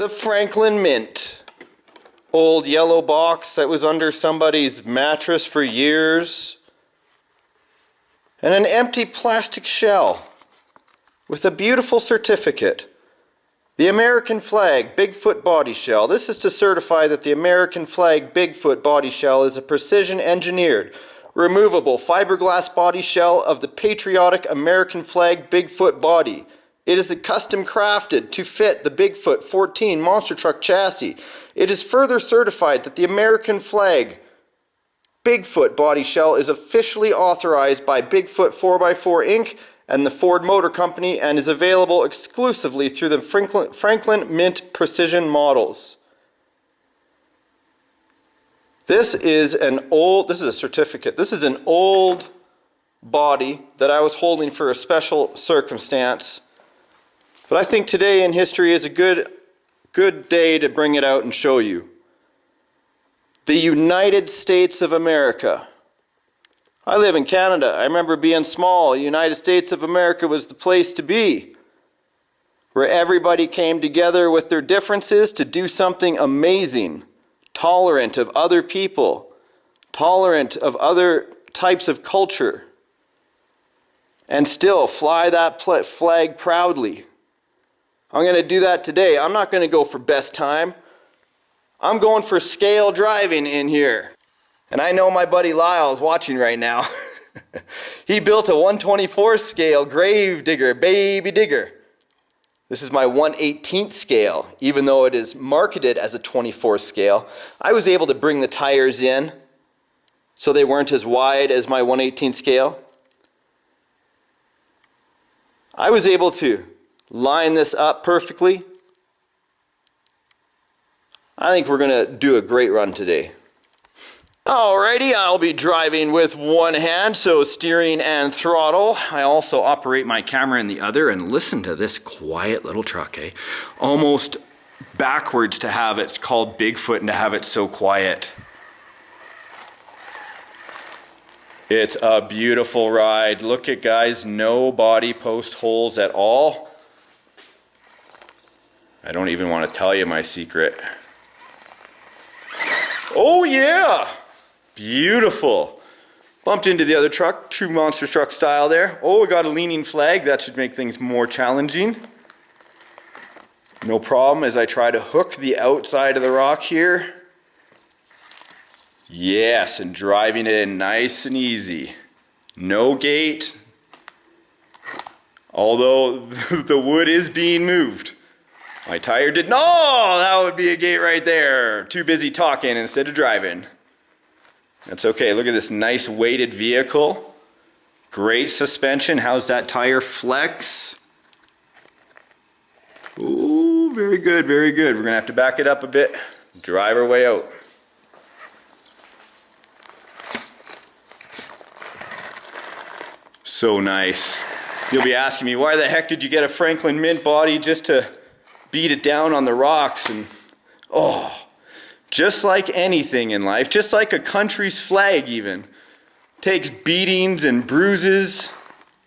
The Franklin Mint. Old yellow box that was under somebody's mattress for years. And an empty plastic shell with a beautiful certificate. The American flag Bigfoot body shell. This is to certify that the American flag Bigfoot body shell is a precision engineered, removable fiberglass body shell of the patriotic American flag Bigfoot body. It is custom crafted to fit the Bigfoot 14 monster truck chassis. It is further certified that the American flag Bigfoot body shell is officially authorized by Bigfoot 4x4 Inc. and the Ford Motor Company and is available exclusively through the Franklin Mint Precision models. This is a certificate. This is an old body that I was holding for a special circumstance. But I think today in history is a good day to bring it out and show you. The United States of America. I live in Canada. I remember being small. The United States of America was the place to be, where everybody came together with their differences to do something amazing, tolerant of other people, tolerant of other types of culture, and still fly that flag proudly. I'm going to do that today. I'm not going to go for best time. I'm going for scale driving in here. And I know my buddy Lyle is watching right now. He built a 1/24 scale grave digger, baby digger. This is my 1/18 scale, even though it is marketed as a 24 scale. I was able to bring the tires in so they weren't as wide as my 1/18 scale. I was able to line this up perfectly. I think we're going to do a great run today. Alrighty, I'll be driving with one hand, so steering and throttle. I also operate my camera in the other, and listen to this quiet little truck, eh? Almost backwards to have it. It's called Bigfoot and to have it so quiet. It's a beautiful ride. Look at, guys, no body post holes at all. I don't even want to tell you my secret. Oh yeah! Beautiful. Bumped into the other truck, true monster truck style there. Oh, we got a leaning flag. That should make things more challenging. No problem as I try to hook the outside of the rock here. Yes, and driving it in nice and easy. No gate. Although the wood is being moved. My tire did. No, that would be a gate right there. Too busy talking instead of driving. That's okay. Look at this nice weighted vehicle. Great suspension. How's that tire flex? Ooh, very good, very good. We're going to have to back it up a bit. Drive our way out. So nice. You'll be asking me, why the heck did you get a Franklin Mint body just to beat it down on the rocks? And oh, just like anything in life, just like a country's flag even, takes beatings and bruises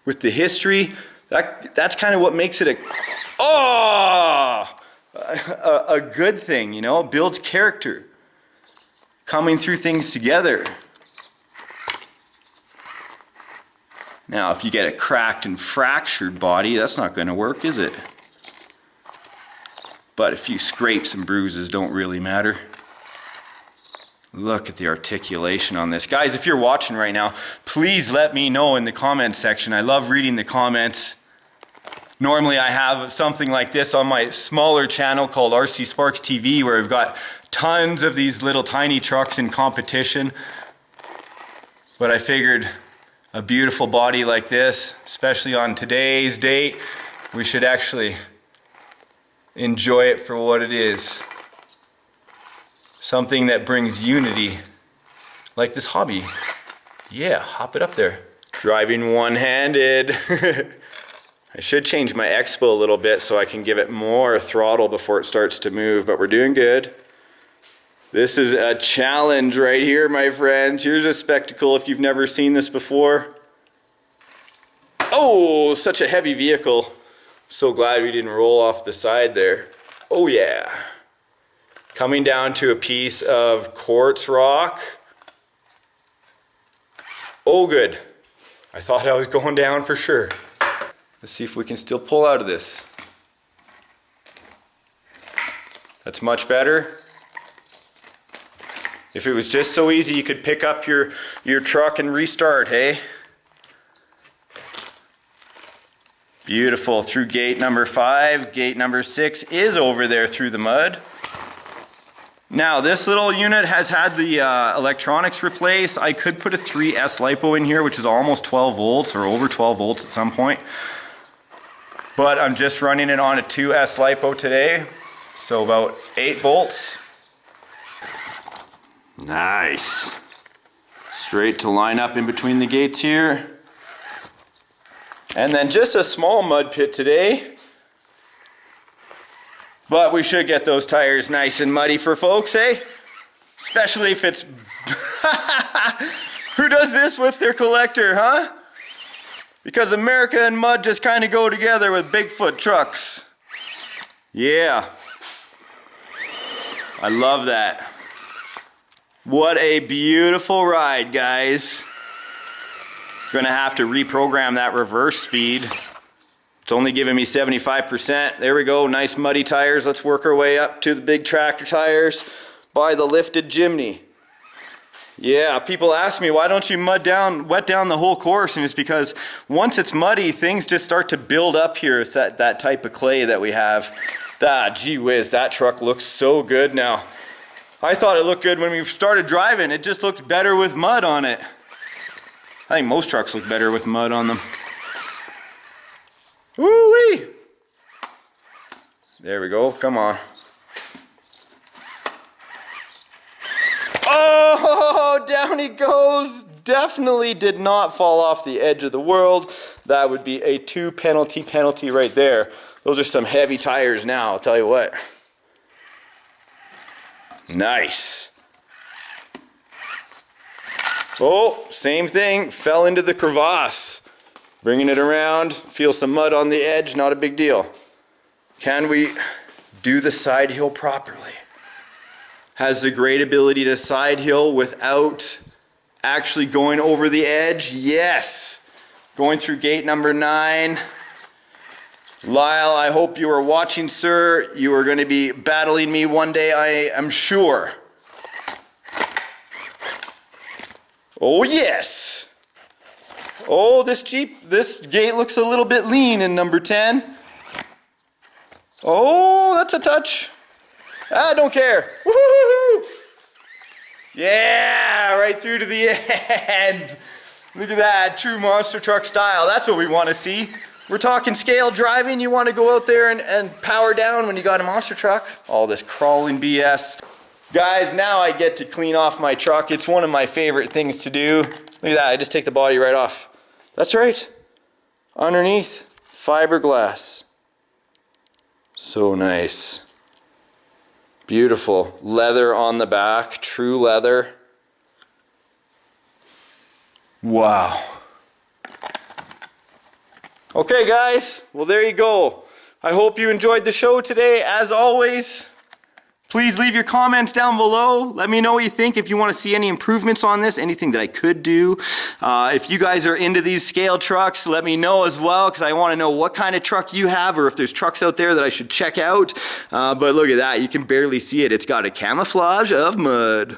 with the history. That's kind of what makes it a good thing, you know. It builds character, coming through things together. Now, if you get a cracked and fractured body, that's not going to work, is it? But a few scrapes and bruises don't really matter. Look at the articulation on this. Guys, if you're watching right now, please let me know in the comments section. I love reading the comments. Normally I have something like this on my smaller channel called RC Sparks TV, where I've got tons of these little tiny trucks in competition. But I figured a beautiful body like this, especially on today's date, we should actually enjoy it for what it is. Something that brings unity, like this hobby. Yeah, hop it up there. Driving one-handed. I should change my expo a little bit so I can give it more throttle before it starts to move, but we're doing good. This is a challenge right here, my friends. Here's a spectacle if you've never seen this before. Oh, such a heavy vehicle. So glad we didn't roll off the side there. Oh yeah. Coming down to a piece of quartz rock. Oh good. I thought I was going down for sure. Let's see if we can still pull out of this. That's much better. If it was just so easy you could pick up your truck and restart, hey? Beautiful, through gate number 5. Gate number 6 is over there through the mud. Now this little unit has had the electronics replaced. I could put a 3S LiPo in here, which is almost 12 volts or over 12 volts at some point. But I'm just running it on a 2S LiPo today, so about 8 volts. Nice. Straight to line up in between the gates here. And then just a small mud pit today. But we should get those tires nice and muddy for folks, eh? Especially if it's... Who does this with their collector, huh? Because America and mud just kind of go together with Bigfoot trucks. Yeah. I love that. What a beautiful ride, guys. Gonna have to reprogram that reverse speed. It's only giving me 75%. There we go, nice muddy tires. Let's work our way up to the big tractor tires by the lifted chimney. Yeah, people ask me, why don't you wet down the whole course? And it's because once it's muddy, things just start to build up here. It's that type of clay that we have. Gee whiz, that truck looks so good now. I thought it looked good when we started driving. It just looked better with mud on it. I think most trucks look better with mud on them. Woo-wee! There we go, come on. Oh, down he goes. Definitely did not fall off the edge of the world. That would be a 2 penalty right there. Those are some heavy tires now, I'll tell you what. Nice. Oh, same thing, fell into the crevasse. Bringing it around, feel some mud on the edge, not a big deal. Can we do the side hill properly? Has the great ability to side hill without actually going over the edge? Yes. Going through gate number 9. Lyle, I hope you are watching, sir. You are going to be battling me one day, I am sure. Oh yes. Oh, this gate looks a little bit lean in number 10. Oh, that's a touch. I don't care. Woo-hoo-hoo. Yeah, right through to the end. Look at that, true monster truck style. That's what we want to see. We're talking scale driving. You want to go out there and power down when you got a monster truck. All this crawling BS. Guys, now I get to clean off my truck. It's one of my favorite things to do. Look at that, I just take the body right off. That's right. Underneath, fiberglass. So nice. Beautiful. Leather on the back, true leather. Wow. Okay guys, well there you go. I hope you enjoyed the show today. As always, please leave your comments down below. Let me know what you think. If you want to see any improvements on this, anything that I could do. If you guys are into these scale trucks, let me know as well, because I want to know what kind of truck you have, or if there's trucks out there that I should check out. But look at that, you can barely see it. It's got a camouflage of mud.